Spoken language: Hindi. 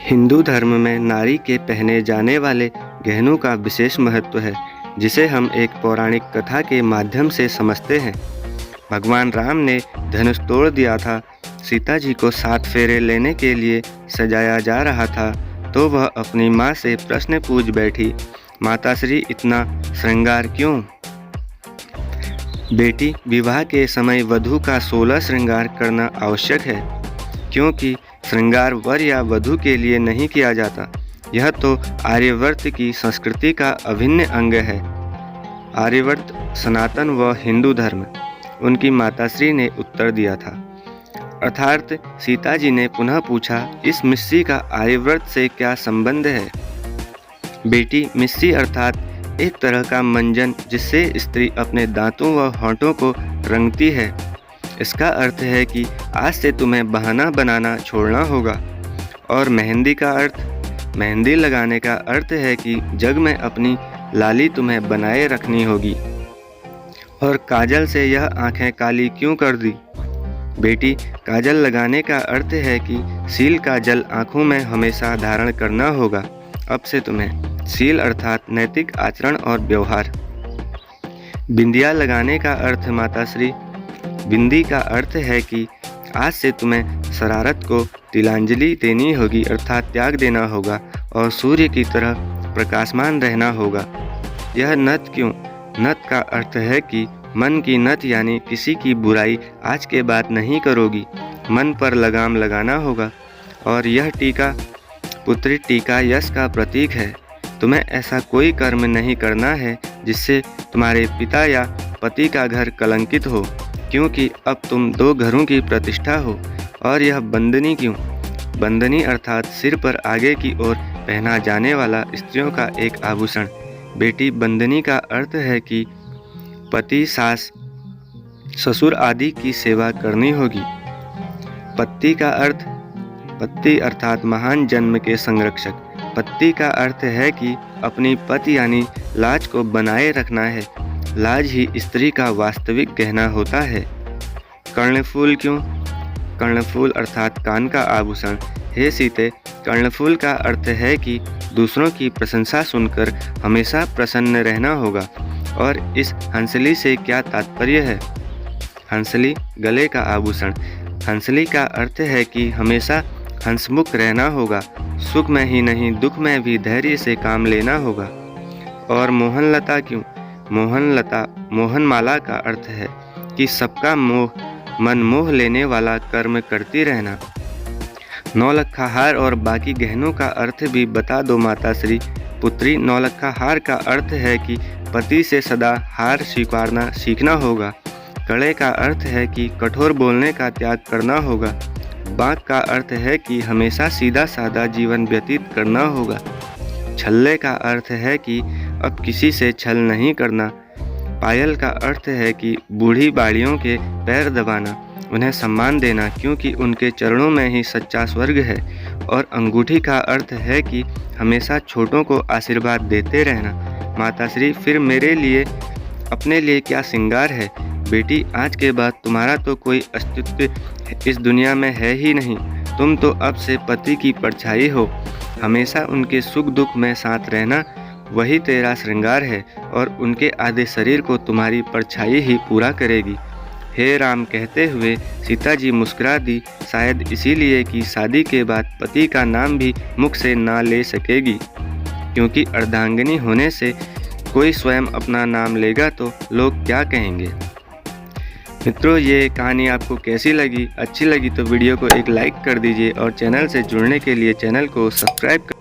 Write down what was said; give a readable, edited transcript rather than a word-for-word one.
हिंदू धर्म में नारी के पहने जाने वाले गहनों का विशेष महत्व है, जिसे हम एक पौराणिक कथा के माध्यम से समझते हैं। भगवान राम ने धनुष तोड़ दिया था। सीता जी को 7 फेरे लेने के लिए सजाया जा रहा था, तो वह अपनी माँ से प्रश्न पूछ बैठी, माताश्री इतना श्रृंगार क्यों? बेटी, विवाह के समय वधू का 16 श्रृंगार करना आवश्यक है, क्योंकि श्रृंगार वर या वधू के लिए नहीं किया जाता। यह तो आर्यवर्त की संस्कृति का अभिन्न अंग है। आर्यवर्त सनातन व हिंदू धर्म, उनकी माताश्री ने उत्तर दिया था। अर्थात सीता जी ने पुनः पूछा, इस मिस्सी का आर्यवर्त से क्या संबंध है? बेटी, मिस्सी अर्थात एक तरह का मंजन, जिससे स्त्री अपने दांतों व होंठों को रंगती है। इसका अर्थ है कि आज से तुम्हें बहाना बनाना छोड़ना होगा। और मेहंदी का अर्थ, मेहंदी लगाने का अर्थ है कि जग में अपनी लाली तुम्हें बनाए रखनी होगी। और काजल से यह आंखें काली क्यों कर दी? बेटी, काजल लगाने का अर्थ है कि सील का जल आँखों में हमेशा धारण करना होगा। अब से तुम्हें सील अर्थात नैतिक आचरण और व्यवहार। बिंदिया लगाने का अर्थ माताश्री, बिंदी का अर्थ है कि आज से तुम्हें शरारत को तिलांजलि देनी होगी, अर्थात त्याग देना होगा और सूर्य की तरह प्रकाशमान रहना होगा। यह नथ क्यों? नथ का अर्थ है कि मन की नथ, यानी किसी की बुराई आज के बाद नहीं करोगी, मन पर लगाम लगाना होगा। और यह टीका, पुत्री टीका यश का प्रतीक है। तुम्हें ऐसा कोई कर्म नहीं करना है जिससे तुम्हारे पिता या पति का घर कलंकित हो, क्योंकि अब तुम 2 घरों की प्रतिष्ठा हो। और यह बंदनी क्यों? बंदनी अर्थात सिर पर आगे की ओर पहना जाने वाला स्त्रियों का एक आभूषण। बेटी, बंदनी का अर्थ है कि पति, सास, ससुर आदि की सेवा करनी होगी। पत्ती का अर्थ, पत्ती अर्थात महान जन्म के संरक्षक। पत्ती का अर्थ है कि अपनी पति यानी लाज को बनाए रखना है। लाज ही स्त्री का वास्तविक गहना होता है। कर्णफूल क्यों? कर्णफूल अर्थात कान का आभूषण। हे सीते, कर्णफूल का अर्थ है कि दूसरों की प्रशंसा सुनकर हमेशा प्रसन्न रहना होगा। और इस हंसली से क्या तात्पर्य है? हंसली गले का आभूषण। हंसली का अर्थ है कि हमेशा हंसमुख रहना होगा। सुख में ही नहीं, दुख में भी धैर्य से काम लेना होगा। और मोहनलता क्यों? मोहनलता, मोहनमाला का अर्थ है कि सबका मन मोह लेने वाला कर्म करती रहना। 9 हार और बाकी गहनों का अर्थ भी बता दो माताश्री। पुत्री, 9 हार का अर्थ है कि पति से सदा हार स्वीकारना सीखना होगा। कड़े का अर्थ है कि कठोर बोलने का त्याग करना होगा। बांक का अर्थ है कि हमेशा सीधा साधा जीवन व्यतीत करना होगा। छल्ले का अर्थ है कि अब किसी से छल नहीं करना। पायल का अर्थ है कि बूढ़ी बाड़ियों के पैर दबाना, उन्हें सम्मान देना, क्योंकि उनके चरणों में ही सच्चा स्वर्ग है। और अंगूठी का अर्थ है कि हमेशा छोटों को आशीर्वाद देते रहना। माताश्री, फिर मेरे लिए, अपने लिए क्या श्रृंगार है? बेटी, आज के बाद तुम्हारा तो कोई अस्तित्व इस दुनिया में है ही नहीं। तुम तो अब से पति की परछाई हो। हमेशा उनके सुख दुख में साथ रहना, वही तेरा श्रृंगार है। और उनके आधे शरीर को तुम्हारी परछाई ही पूरा करेगी। हे राम कहते हुए सीता जी मुस्कुरा दी, शायद इसीलिए कि शादी के बाद पति का नाम भी मुख से ना ले सकेगी, क्योंकि अर्धांगिनी होने से कोई स्वयं अपना नाम लेगा तो लोग क्या कहेंगे। मित्रों, ये कहानी आपको कैसी लगी? अच्छी लगी तो वीडियो को एक लाइक कर दीजिए और चैनल से जुड़ने के लिए चैनल को सब्सक्राइब कर